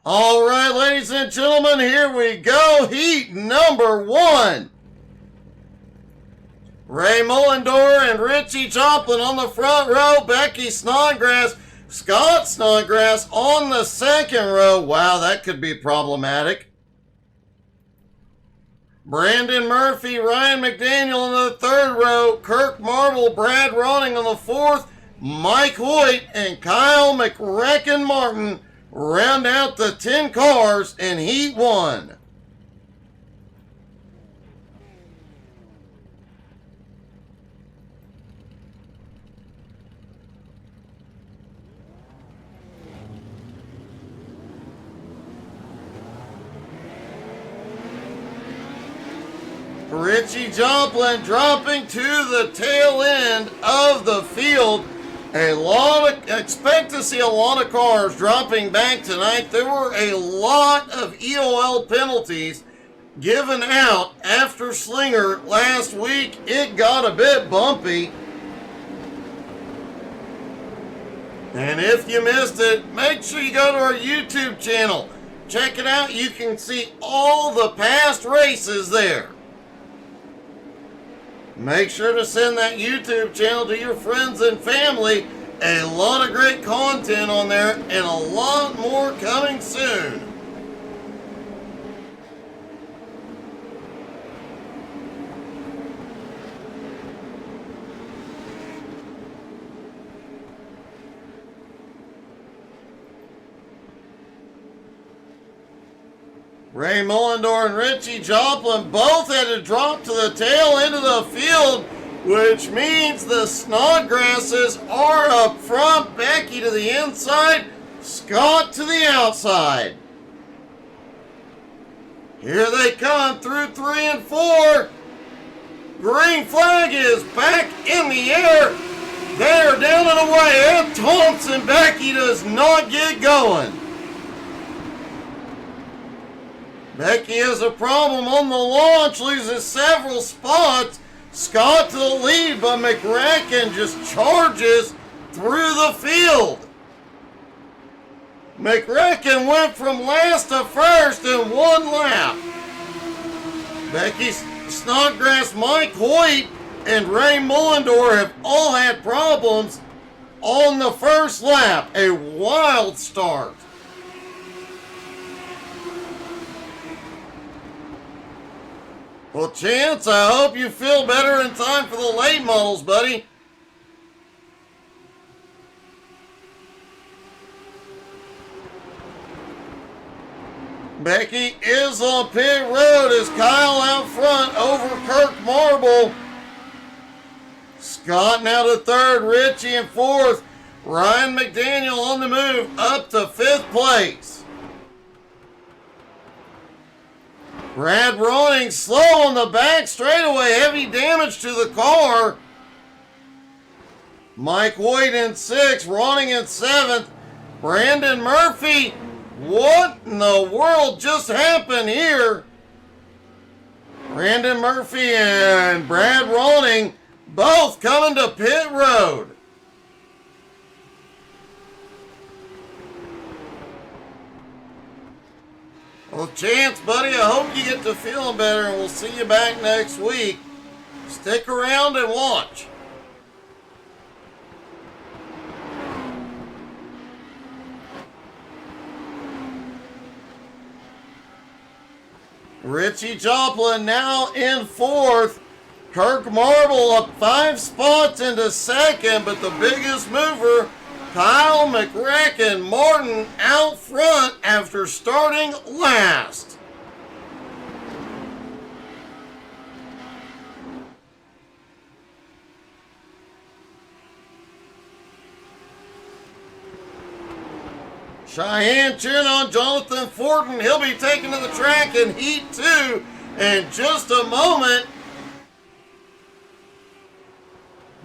All right, ladies and gentlemen, here we go. Heat number 1. Ray Mullendorf and Richie Joplin on the front row. Becky Snodgrass, Scott Snodgrass on the second row. Wow, that could be problematic. Brandon Murphy, Ryan McDaniel on the third row. Kirk Marble, Brad Ronning on the fourth. Mike Hoyt and Kyle McRacken Martin round out the 10 cars in Heat 1. Richie Joplin dropping to the tail end of the field. Expect to see a lot of cars dropping back tonight. There were a lot of EOL penalties given out after Slinger last week. It got a bit bumpy. And if you missed it, make sure you go to our YouTube channel. Check it out. You can see all the past races there. Make sure to send that YouTube channel to your friends and family. A lot of great content on there and a lot more coming soon. Ray Mullendorf and Richie Joplin both had to drop to the tail end of the field, which means the Snodgrasses are up front. Becky to the inside, Scott to the outside. Here they come through 3 and 4. Green flag is back in the air. They're down and away. And Thompson, Becky does not get going. Becky has a problem on the launch, loses several spots. Scott to the lead, but McRacken just charges through the field. McRacken went from last to first in one lap. Becky Snodgrass, Mike Hoyt, and Ray Mullendorf have all had problems on the first lap. A wild start. Well, Chance, I hope you feel better in time for the late models, buddy. Becky is on pit road as Kyle out front over Kirk Marble. Scott now to third, Richie in fourth. Ryan McDaniel on the move up to 5th place. Brad Ronning slow on the back straightaway, heavy damage to the car. Mike Hoyt in 6th, Ronning in 7th. Brandon Murphy, what in the world just happened here? Brandon Murphy and Brad Ronning both coming to pit road. Well, Chance, buddy, I hope you get to feeling better, and we'll see you back next week. Stick around and watch. Richie Joplin now in 4th. Kirk Marble up 5 spots into 2nd, but the biggest mover, Kyle McRacken Martin, out front after starting last. Cheyenne cheering on Jonathan Fortin. He'll be taken to the track in Heat 2 in just a moment.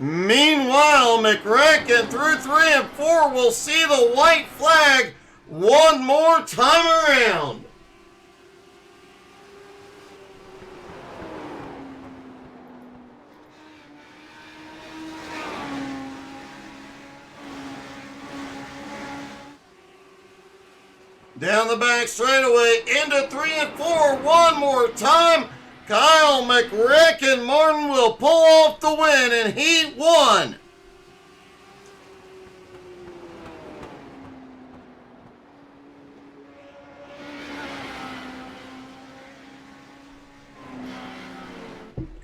Meanwhile, McRacken through 3 and 4 will see the white flag one more time around. Down the back straightaway into 3 and 4 one more time. Kyle McRicken Martin will pull off the win in Heat 1.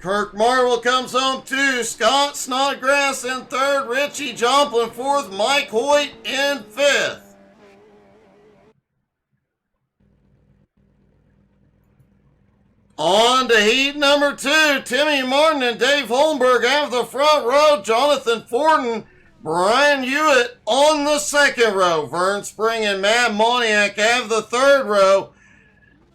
Kirk Marvel comes home 2. Scott Snodgrass in 3rd. Richie Joplin 4th. Mike Hoyt in 5th. On to heat number 2. Timmy Martin and Dave Holmberg have the front row. Jonathan Forden, Brian Hewitt on the 2nd row. Vern Spring and Matt Moniak have the 3rd row.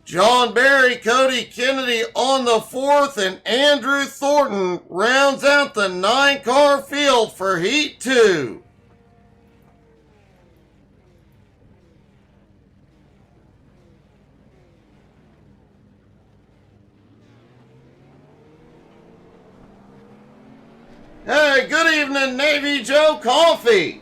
John Barry, Cody Kennedy on the 4th, and Andrew Thornton rounds out the 9-car field for Heat 2. Hey, good evening, Navy Joe Coffee.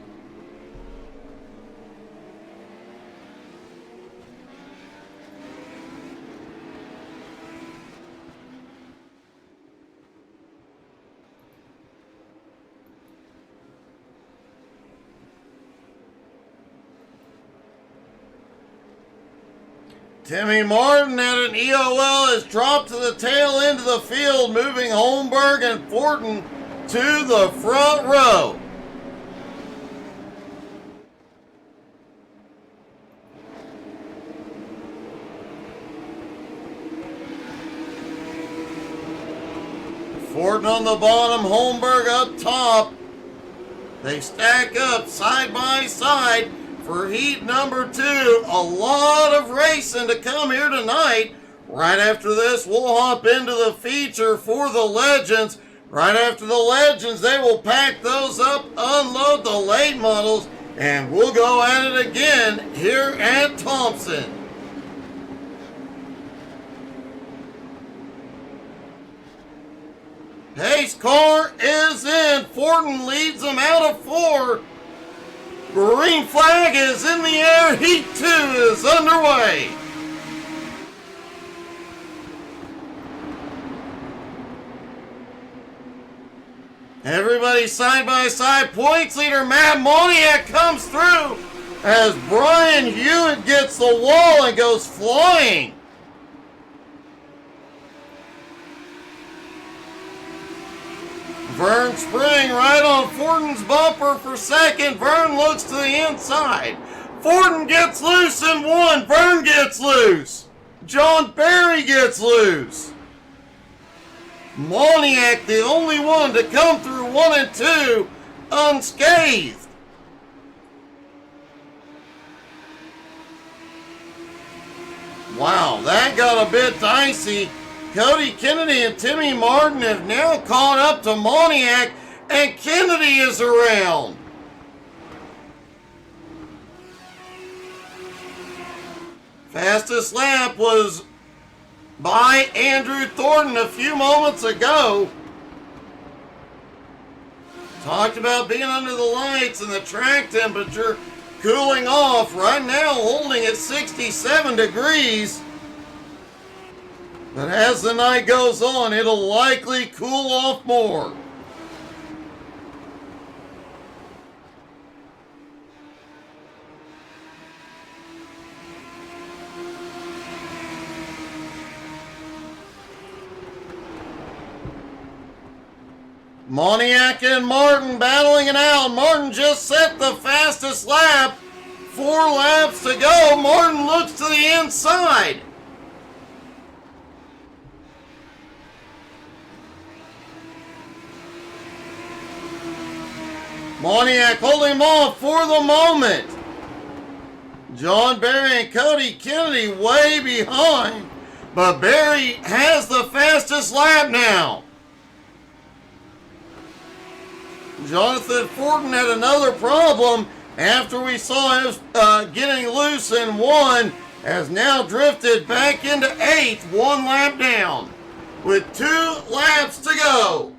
Timmy Martin at an EOL has dropped to the tail end of the field, moving Holmberg and Fortin to the front row. Fortin on the bottom, Holmberg up top. They stack up side by side for heat number 2. A lot of racing to come here tonight. Right after this, we'll hop into the feature for the Legends. Right after the Legends, they will pack those up, unload the late models, and we'll go at it again here at Thompson. Pace car is in. Fortin leads them out of 4. Green flag is in the air. Heat 2 is underway. Everybody side by side. Points leader Matt Moniak comes through as Brian Hewitt gets the wall and goes flying. Vern Spring right on Fortin's bumper for 2nd. Vern looks to the inside. Fortin gets loose in 1. Vern gets loose. John Barry gets loose. Moniak, the only one to come through 1 and 2 unscathed. Wow, that got a bit dicey. Cody Kennedy and Timmy Martin have now caught up to Moniak, and Kennedy is around. Fastest lap was by Andrew Thornton a few moments ago. Talked about being under the lights and the track temperature cooling off. Right now holding at 67 degrees. But as the night goes on, it'll likely cool off more. Moniak and Martin battling it out. Martin just set the fastest lap. 4 laps to go. Martin looks to the inside. Moniak holding him off for the moment. John Barry and Cody Kennedy way behind. But Barry has the fastest lap now. Jonathan Fortin had another problem after we saw him getting loose in 1, has now drifted back into 8th, 1 lap down, with 2 laps to go.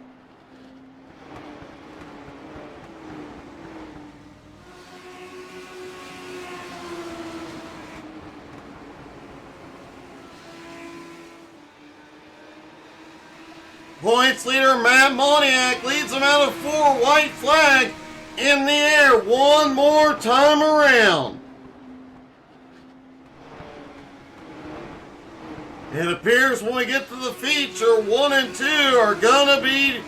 points leader Matt Moniak leads them out of 4. White flag in the air one more time around. It appears when we get to the feature, 1 and 2 are gonna be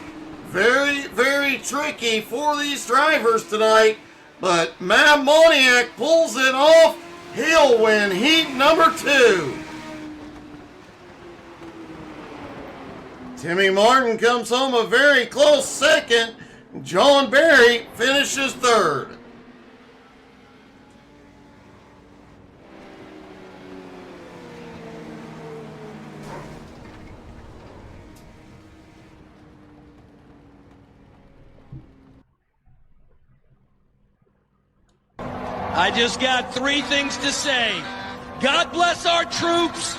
very, very tricky for these drivers tonight. But Matt Moniak pulls it off. He'll win heat number 2. Timmy Martin comes home a very close second. John Barry finishes 3rd. I just got 3 things to say. God bless our troops.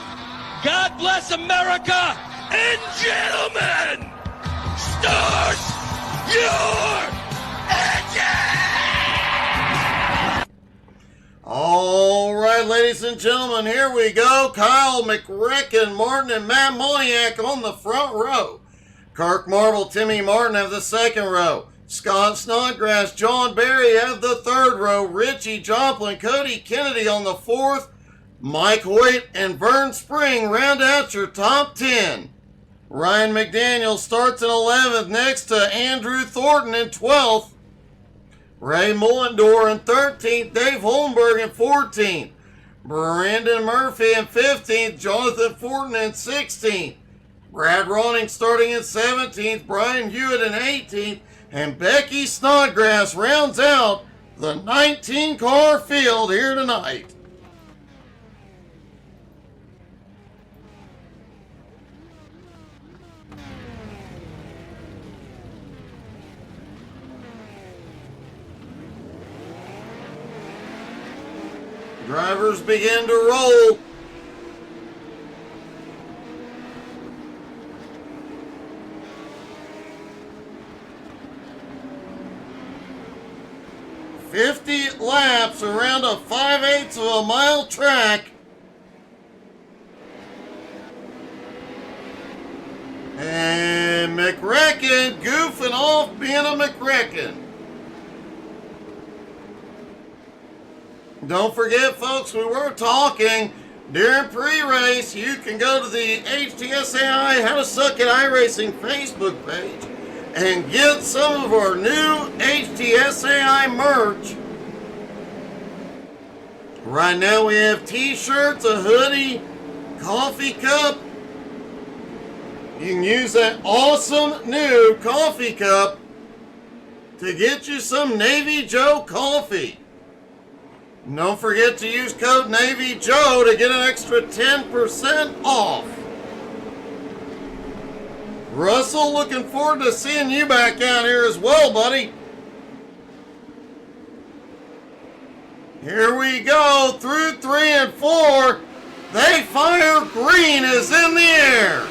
God bless America. And gentlemen, start your engine! All right, ladies and gentlemen, here we go. Kyle McRacken, Martin, and Matt Moniak on the front row. Kirk Marble, Timmy Martin have the second row. Scott Snodgrass, John Barry have the third row. Richie Joplin, Cody Kennedy on the fourth. Mike Hoyt and Vern Spring round out your top 10. Ryan McDaniel starts in 11th next to Andrew Thornton in 12th. Ray Mullendor in 13th. Dave Holmberg in 14th. Brandon Murphy in 15th. Jonathan Fortin in 16th. Brad Ronning starting in 17th. Brian Hewitt in 18th. And Becky Snodgrass rounds out the 19-car field here tonight. Drivers begin to roll. "50 laps around a 5/8 of a mile track." And McRacken goofing off being a McRacken. Don't forget, folks, we were talking during pre-race. You can go to the HTSAI How to Suck at iRacing Facebook page and get some of our new HTSAI merch. Right now we have t-shirts, a hoodie, coffee cup. You can use that awesome new coffee cup to get you some Navy Joe coffee. And don't forget to use code Navy Joe to get an extra 10% off. Russell, looking forward to seeing you back out here as well, buddy. Here we go through 3 and 4. They fire. Green is in the air.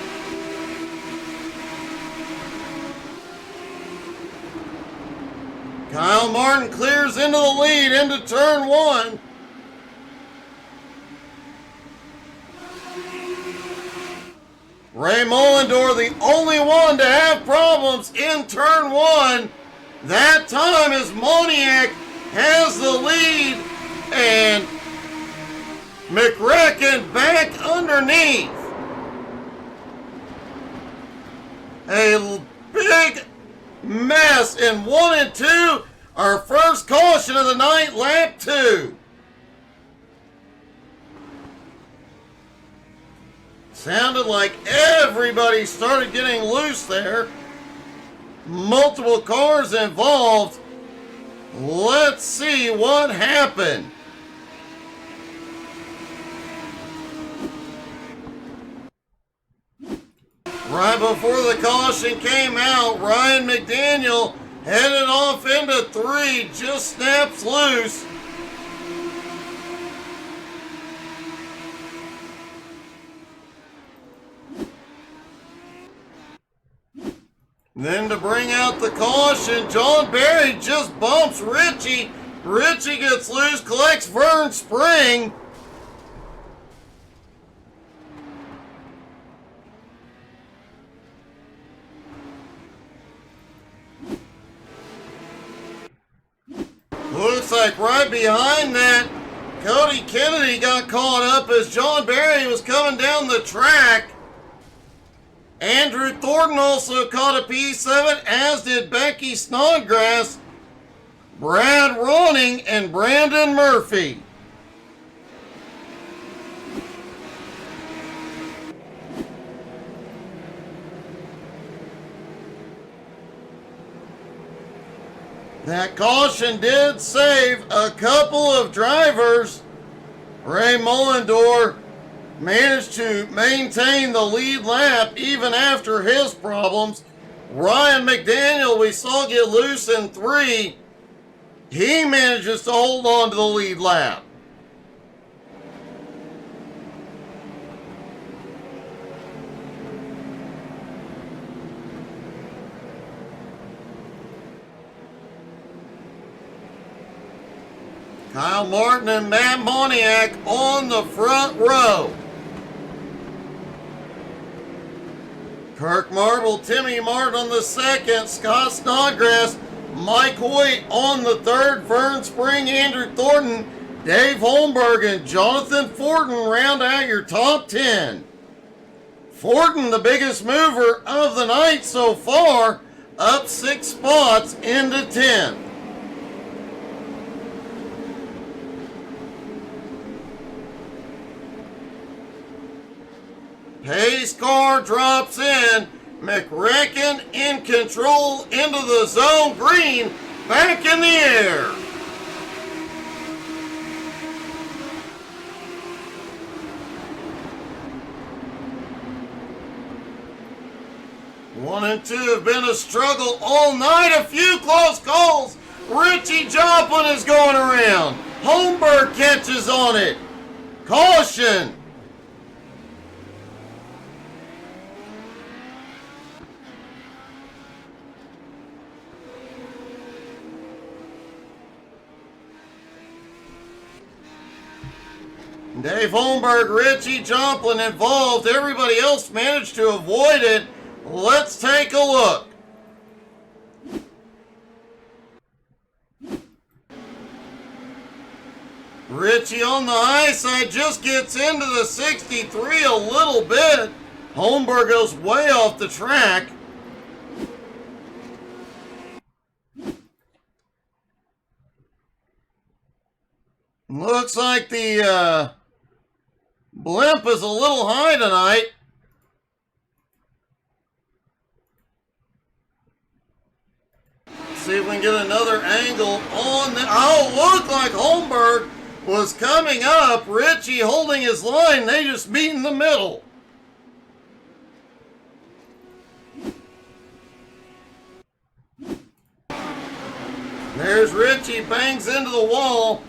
Kyle Martin clears into the lead into turn 1. Ray Mullendor, the only one to have problems in turn 1. That time as Moniak has the lead and McRacken back underneath. A big mess in 1 and 2. Our first caution of the night, lap 2. Sounded like everybody started getting loose there. Multiple cars involved. Let's see what happened. Right before the caution came out, Ryan McDaniel headed off into 3, just snaps loose. Then to bring out the caution, John Barry just bumps Richie. Richie gets loose, collects Vern Spring. right behind that. Cody Kennedy got caught up as John Barry was coming down the track. Andrew Thornton also caught a piece of it, as did Becky Snodgrass, Brad Ronning, and Brandon Murphy. That caution did save a couple of drivers. Ray Mullendorf managed to maintain the lead lap even after his problems. Ryan McDaniel, we saw get loose in 3. He manages to hold on to the lead lap. Kyle Martin and Matt Moniak on the front row. Kirk Marble, Timmy Martin on the second, Scott Snodgrass, Mike Hoyt on the third, Vern Spring, Andrew Thornton, Dave Holmberg, and Jonathan Fortin round out your top 10. Fortin, the biggest mover of the night so far, up 6 spots into 10th. Pace car drops in. McRacken in control into the zone. Green back in the air. One and two have been a struggle all night. A few close calls. Richie Joplin is going around. Holmberg catches on it. Caution. Dave Holmberg, Richie Joplin involved. Everybody else managed to avoid it. Let's take a look. Richie on the high side just gets into the 63 a little bit. Holmberg goes way off the track. Looks like the blimp is a little high tonight. See if we can get another angle on the... Oh, looked like Holmberg was coming up. Richie holding his line. They just meet in the middle. There's Richie, bangs into the wall.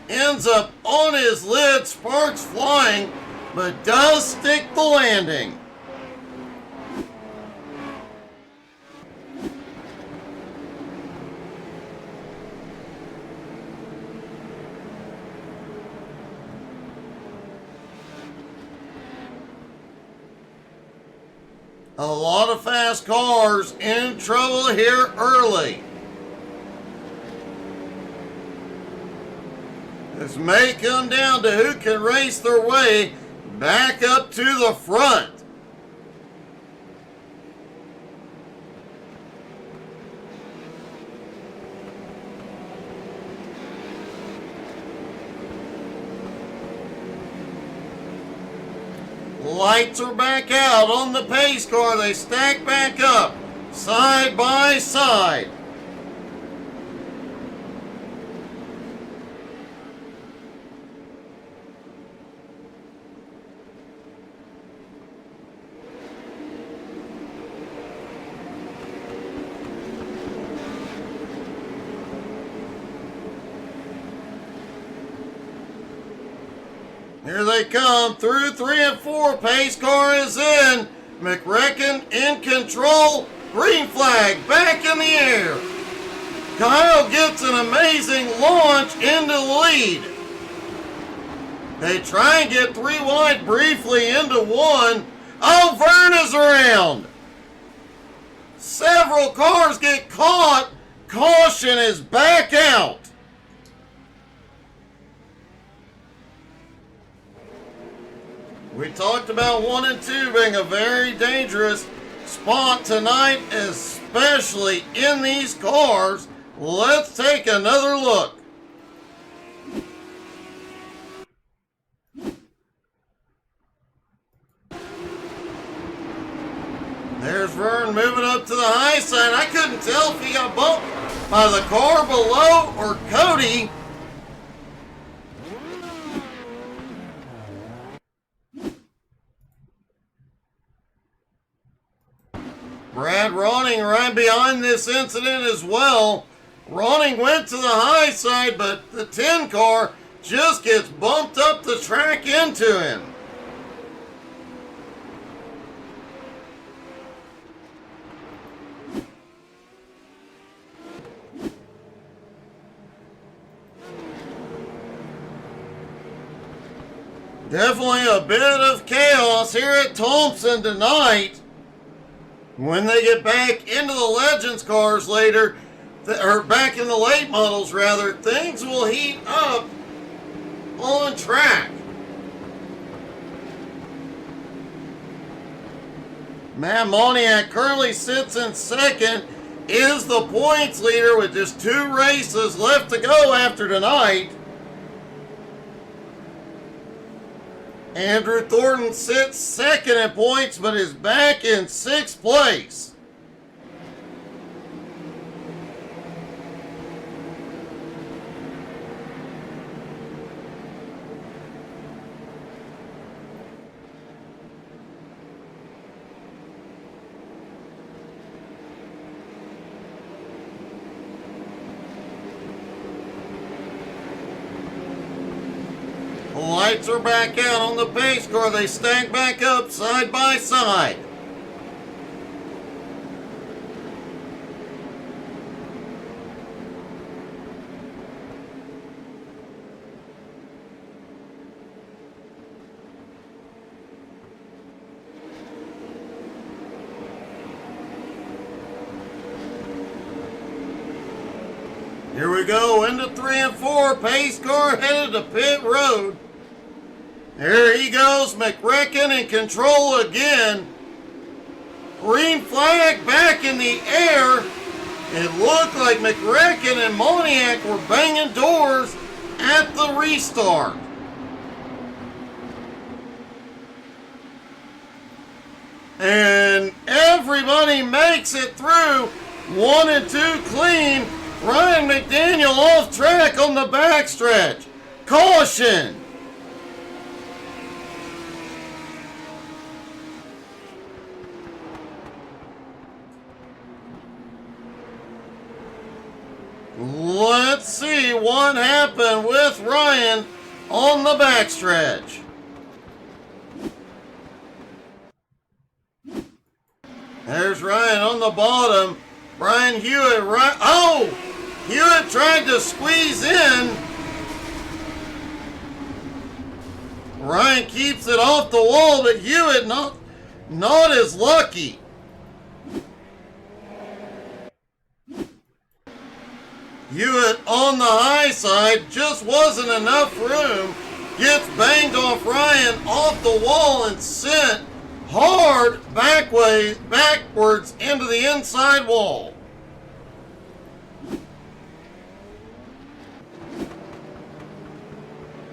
Ends up on his lid, sparks flying, but does stick the landing. A lot of fast cars in trouble here early. This may come down to who can race their way back up to the front. Lights are back out on the pace car. They stack back up side by side. Here they come through 3 and 4. Pace car is in. McRacken in control. Green flag back in the air. Kyle gets an amazing launch into the lead. They try and get 3 wide briefly into 1. Oh, Vern is around. Several cars get caught. Caution is back out. We talked about 1 and 2 being a very dangerous spot tonight, especially in these cars. Let's take another look. There's Vern moving up to the high side. I couldn't tell if he got bumped by the car below or Cody. Brad Ronning right behind this incident as well. Ronning went to the high side, but the 10 car just gets bumped up the track into him. Definitely a bit of chaos here at Thompson tonight. When they get back into the Legends cars later, or back in the late models rather, things will heat up on track. Matt Moniak currently sits in second, is the points leader with just 2 races left to go after tonight. Andrew Thornton sits second in points, but is back in 6th place. The lights are back out on the pace car. They stack back up side by side. Here we go into 3 and 4. Pace car headed to pit road. There he goes, McRecken in control again. Green flag back in the air. It looked like McRecken and Moniak were banging doors at the restart. And everybody makes it through 1 and 2 clean. Ryan McDaniel off track on the backstretch. Caution! Let's see what happened with Ryan on the backstretch. There's Ryan on the bottom. Brian Hewitt, Hewitt tried to squeeze in. Ryan keeps it off the wall, but Hewitt not as lucky. Hewitt on the high side, just wasn't enough room. Gets banged off Ryan off the wall and sent hard backwards into the inside wall.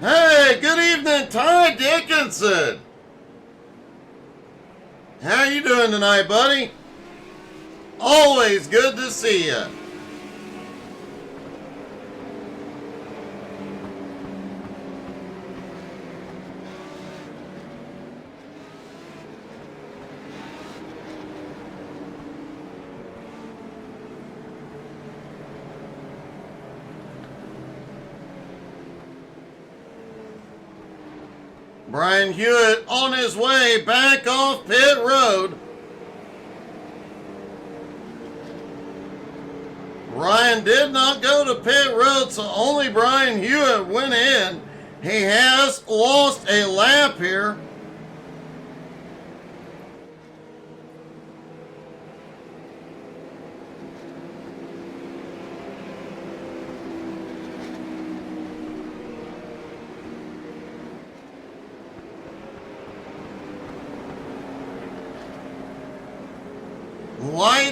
Hey, good evening, Ty Dickinson. How you doing tonight, buddy? Always good to see you. Brian Hewitt on his way back off pit road. Ryan did not go to pit road, so only Brian Hewitt went in. He has lost a lap here.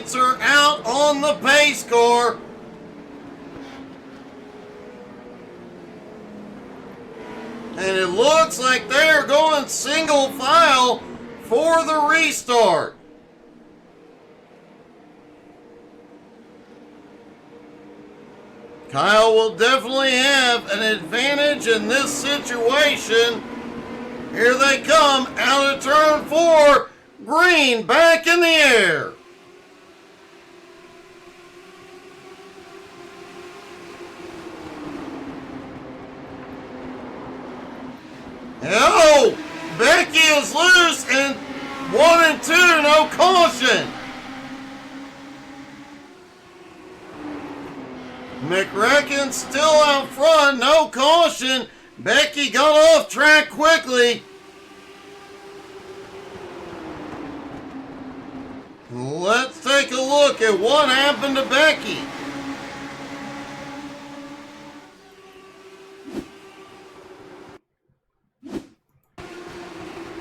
lights are out on the pace car. And it looks like they're going single file for the restart. Kyle will definitely have an advantage in this situation. Here they come out of turn 4. Green back in the air. Oh, Becky is loose and 1 and 2, no caution. McRacken still out front, no caution. Becky got off track quickly. Let's take a look at what happened to Becky.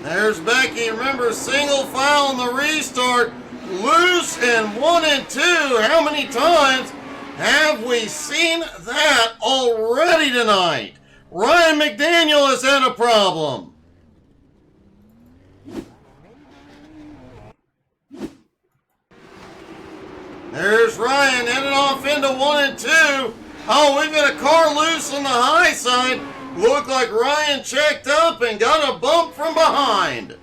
There's Becky. Remember, single file in the restart. Loose and 1 and 2. How many times have we seen that already tonight? Ryan McDaniel has had a problem. There's Ryan heading off into 1 and 2. Oh, we've got a car loose on the high side. Looked like Ryan checked up and got a bump from behind.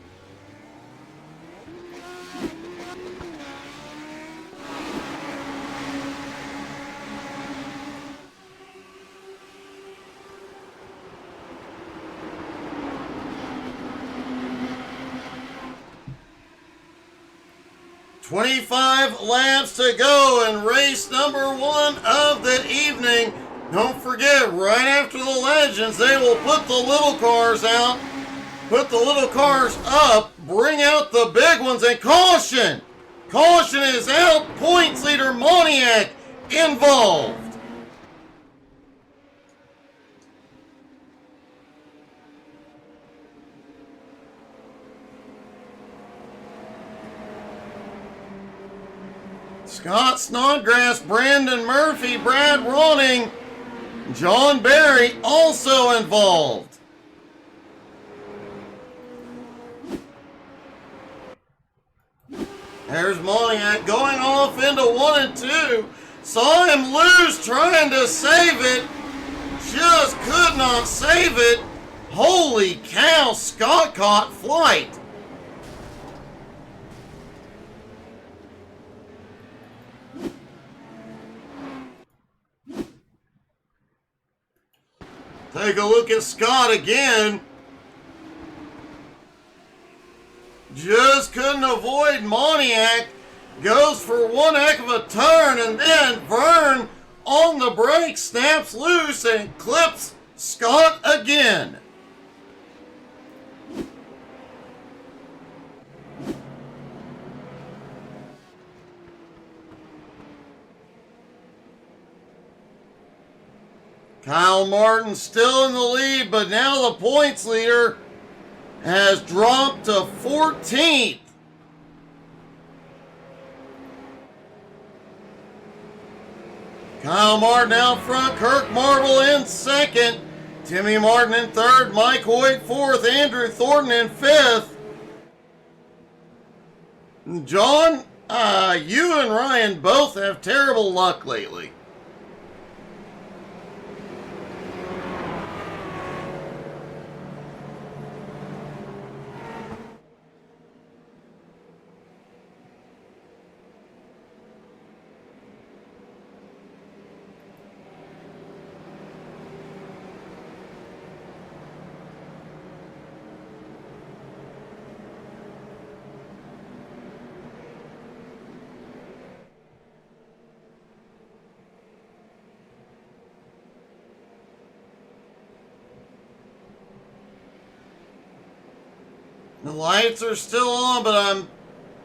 "25 laps to go in race number 1 of the evening." Don't forget, right after the Legends, they will put the little cars out, put the little cars up, bring out the big ones, and caution! Caution is out, points leader Moniak involved. Scott Snodgrass, Brandon Murphy, Brad Ronning, John Barry also involved. There's Moniak going off into 1 and 2. Saw him lose trying to save it. Just could not save it. Holy cow, Scott caught flight. Take a look at Scott again. Just couldn't avoid Moniak. Goes for one heck of a turn, and then Vern on the brake snaps loose and clips Scott again. Kyle Martin still in the lead, but now the points leader has dropped to 14th. Kyle Martin out front, Kirk Marble in second, Timmy Martin in third, Mike Hoyt fourth, Andrew Thornton in fifth. John, you and Ryan both have terrible luck lately. The lights are still on, but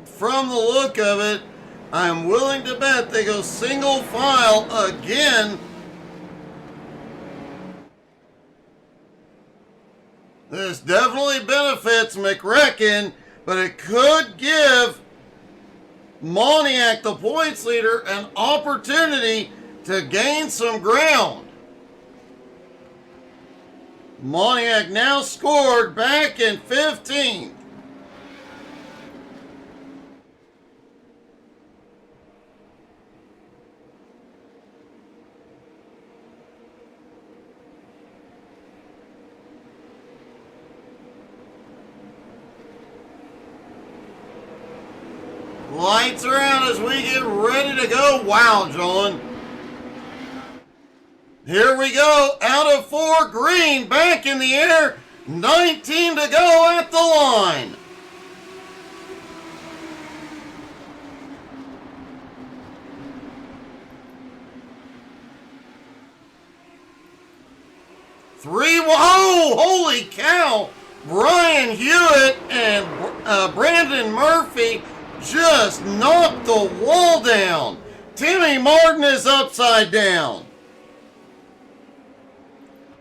from the look of it, I'm willing to bet they go single file again. This definitely benefits McRacken, but it could give Moniak, the points leader, an opportunity to gain some ground. Moniak now scored back in 15th. Lights are out as we get ready to go. Wow, John. Here we go. Out of 4, green, back in the air. 19 to go at the line. Whoa, holy cow. Brian Hewitt and Brandon Murphy just knocked the wall down. Timmy Martin is upside down.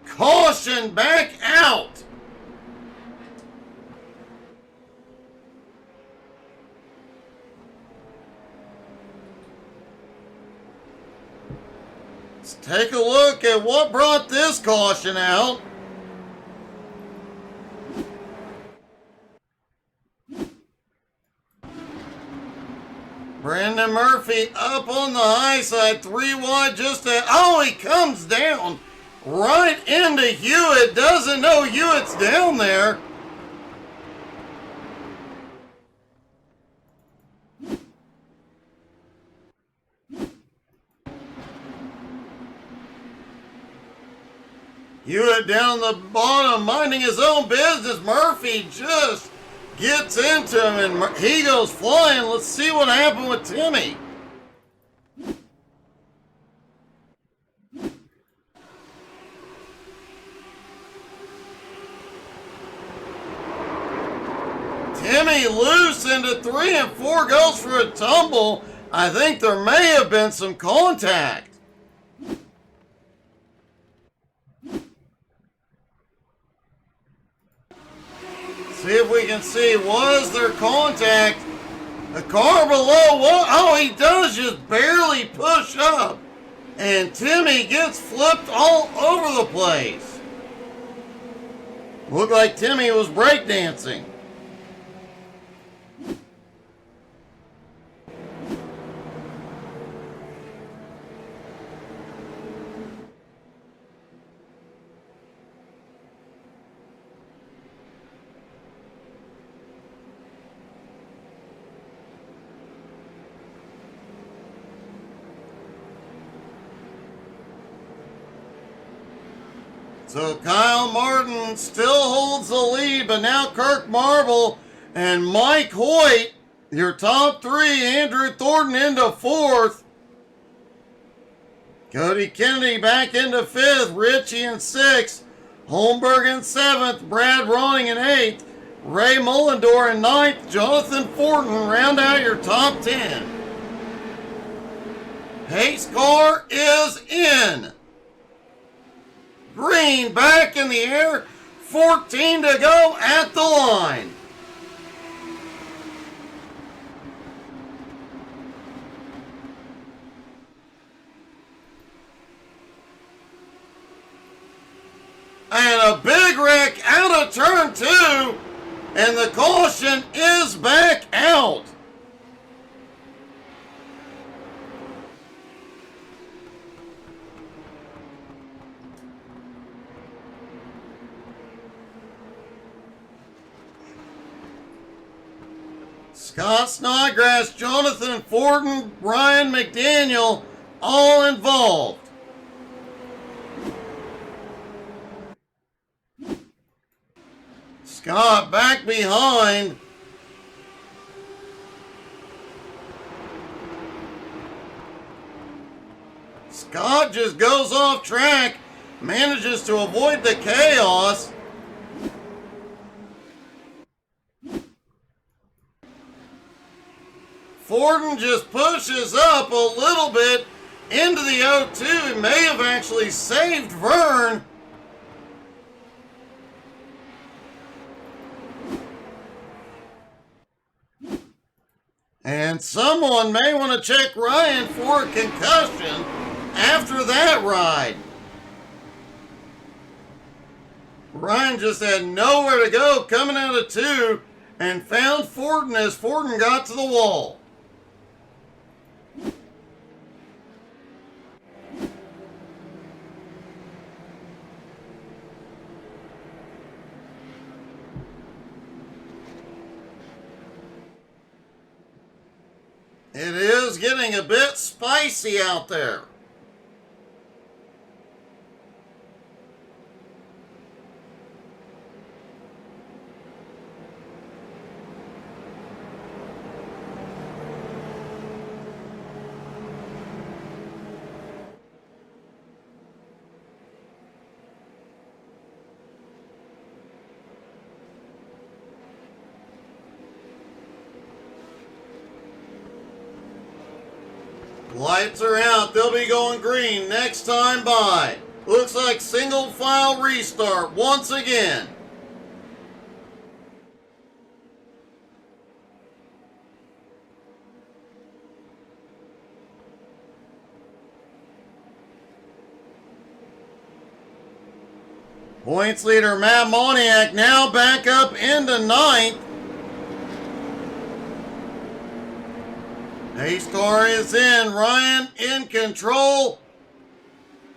Caution back out. Let's take a look at what brought this caution out. Brandon Murphy up on the high side, 3 wide, he comes down right into Hewitt. Doesn't know Hewitt's down there. Hewitt down the bottom, minding his own business. Murphy just gets into him and he goes flying. Let's see what happened with Timmy. Timmy loose into 3 and 4, goes for a tumble. I think there may have been some contact. See if we can see, was there contact? The car below, he does just barely push up. And Timmy gets flipped all over the place. Looked like Timmy was breakdancing. So Kyle Martin still holds the lead, but now Kirk Marble and Mike Hoyt, your top 3, Andrew Thornton into 4th. Cody Kennedy back into 5th, Richie in 6th, Holmberg in 7th, Brad Ronning in 8th, Ray Mullendore in 9th, Jonathan Fortin round out your top 10. Pace car is in. Green back in the air, 14 to go at the line. And a big wreck out of turn 2, and the caution is back out. Scott Snodgrass, Jonathan Fortin, Brian McDaniel, all involved. Scott back behind. Scott just goes off track, manages to avoid the chaos. Fortin just pushes up a little bit into the O2. He may have actually saved Vern. And someone may want to check Ryan for a concussion after that ride. Ryan just had nowhere to go coming out of 2 and found Fortin as Fortin got to the wall. It is getting a bit spicy out there. Lights are out. They'll be going green next time by. Looks like single file restart once again. Points leader Matt Moniak now back up into 9th. Pace car is in. Ryan in control.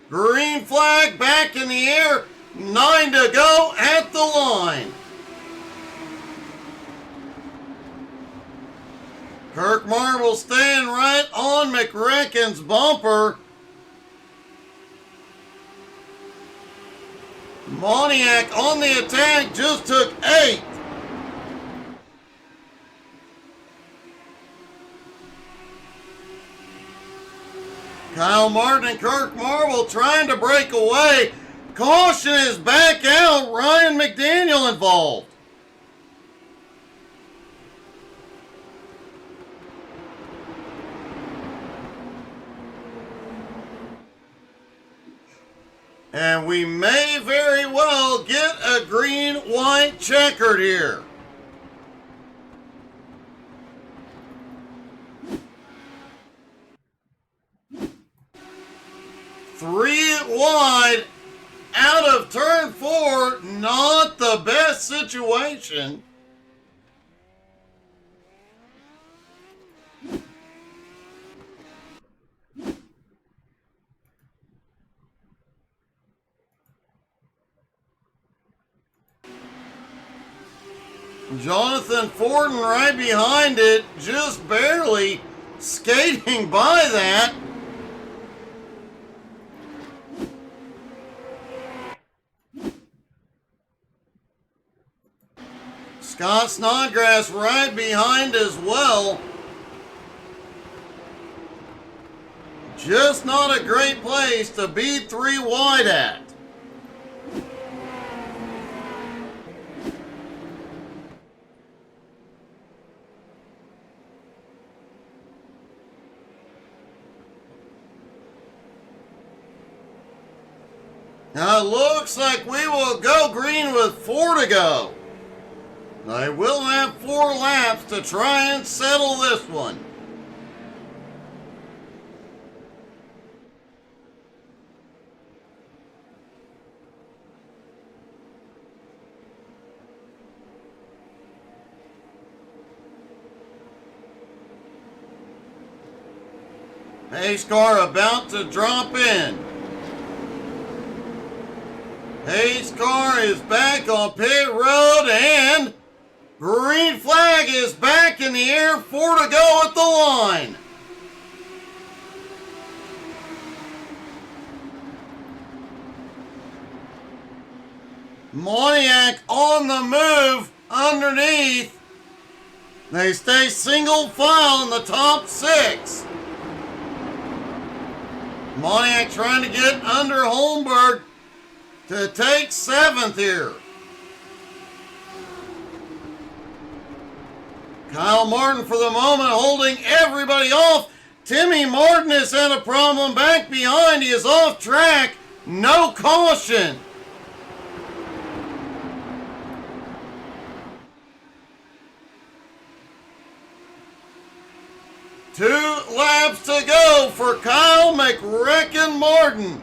Green flag back in the air. 9 to go at the line. Kirk Marble staying right on McReckon's bumper. Moniak on the attack just took 8. Kyle Martin and Kirk Marble trying to break away. Caution is back out. Ryan McDaniel involved. And we may very well get a green-white checkered here. Three wide out of turn 4. Not the best situation. Jonathan Fortin right behind it, just barely skating by that. Scott Snodgrass right behind as well. Just not a great place to be 3 wide at. Now it looks like we will go green with 4 to go. They will have 4 laps to try and settle this one. Pace car about to drop in. Pace car is back on pit road and green flag is back in the air. 4 to go at the line. Moniak on the move underneath. They stay single file in the top 6. Moniak trying to get under Holmberg to take 7th here. Kyle Martin for the moment holding everybody off. Timmy Martin has had a problem back behind. He is off track. No caution. 2 laps to go for Kyle McRecken Martin.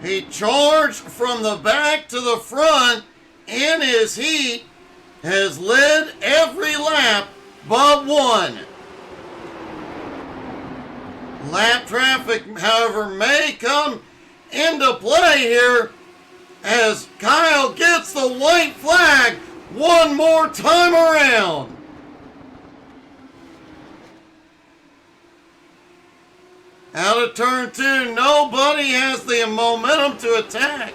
He charged from the back to the front in his heat, has led every lap but one. Lap traffic, however, may come into play here as Kyle gets the white flag one more time around. Out of turn 2, nobody has the momentum to attack.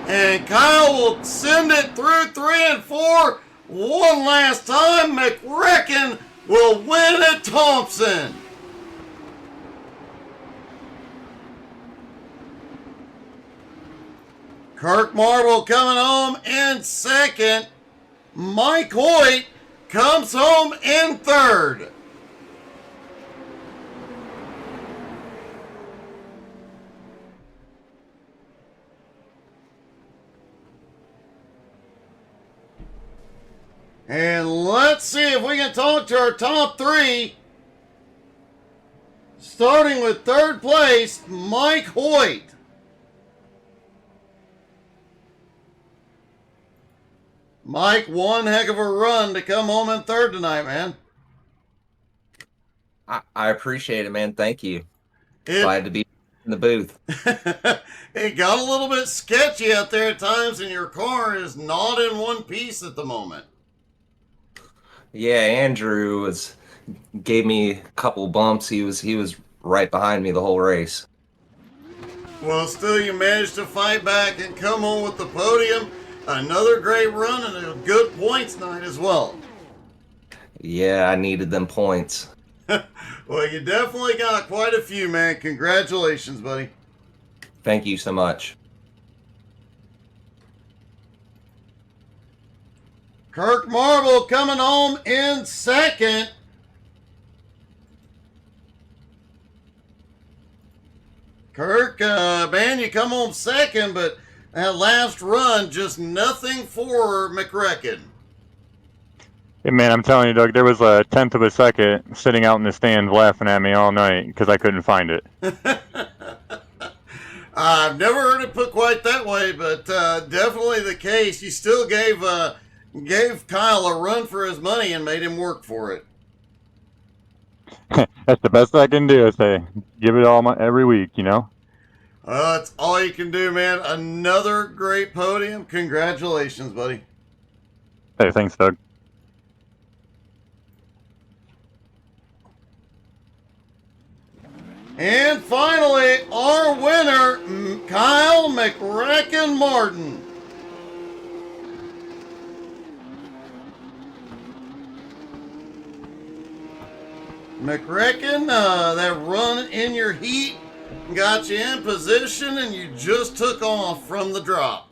And Kyle will send it through 3 and 4 one last time. McRecken will win at Thompson. Kirk Marble coming home in second. Mike Hoyt comes home in third. And let's see if we can talk to our top 3. Starting with third place, Mike Hoyt. Mike, one heck of a run to come home in third tonight, man. I appreciate it, man. Thank you. Glad to be in the booth. It got a little bit sketchy out there at times, and your car is not in one piece at the moment. Yeah, Andrew gave me a couple bumps. He was right behind me the whole race. Well, still you managed to fight back and come home with the podium. Another great run and a good points night as well. Yeah, I needed them points. Well, you definitely got quite a few, man. Congratulations, buddy. Thank you so much. Kirk Marble coming home in second. Kirk, man, you come home second, but that last run, just nothing for McRecken. Hey, man, I'm telling you, Doug, there was a tenth of a second sitting out in the stands laughing at me all night because I couldn't find it. I've never heard it put quite that way, but definitely the case. You still gave Kyle a run for his money and made him work for it. That's the best I can do. I say, give it all every week, you know? Well, that's all you can do, man. Another great podium. Congratulations, buddy. Hey, thanks, Doug. And finally, our winner, Kyle McRecken Martin. McRecken, that run in your heat got you in position and you just took off from the drop.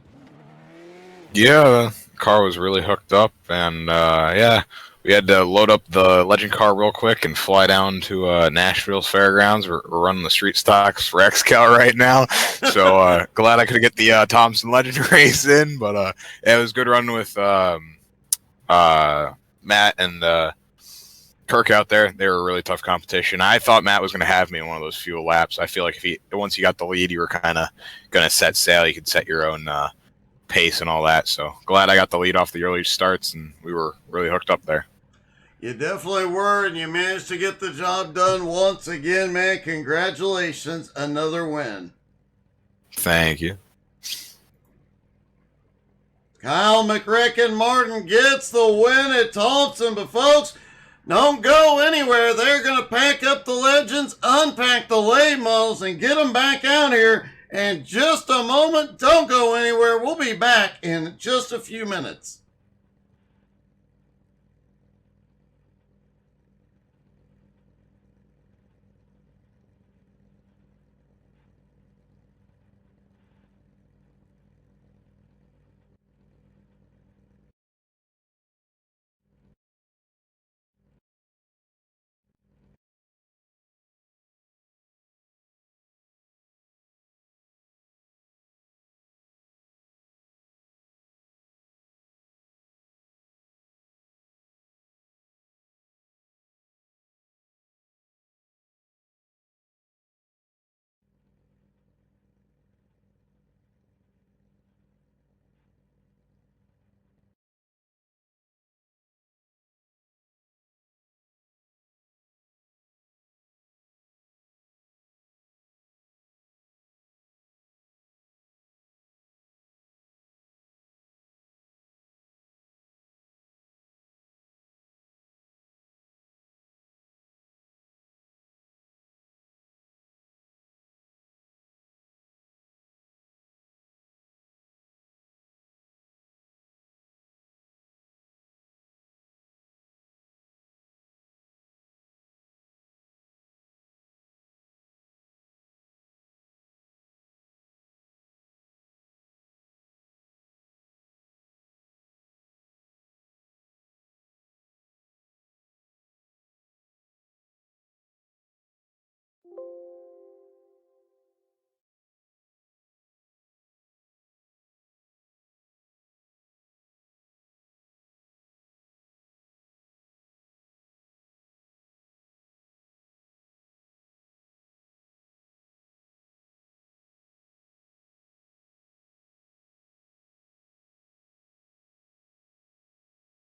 Yeah, the car was really hooked up, and yeah, we had to load up the Legend car real quick and fly down to Nashville's Fairgrounds. We're running the street stocks for XCal right now, so glad I could get the Thompson Legend race in, but yeah, it was good running with Matt and Kirk out there. They were a really tough competition. I thought Matt was going to have me in one of those few laps. I feel like once you got the lead, you were kind of going to set sail. You could set your own pace and all that. So glad I got the lead off the early starts, and we were really hooked up there. You definitely were, and you managed to get the job done once again, man. Congratulations. Another win. Thank you. Kyle McRecken Martin gets the win at Thompson, but folks, don't go anywhere. They're going to pack up the Legends, unpack the late models, and get them back out here in just a moment. Don't go anywhere. We'll be back in just a few minutes.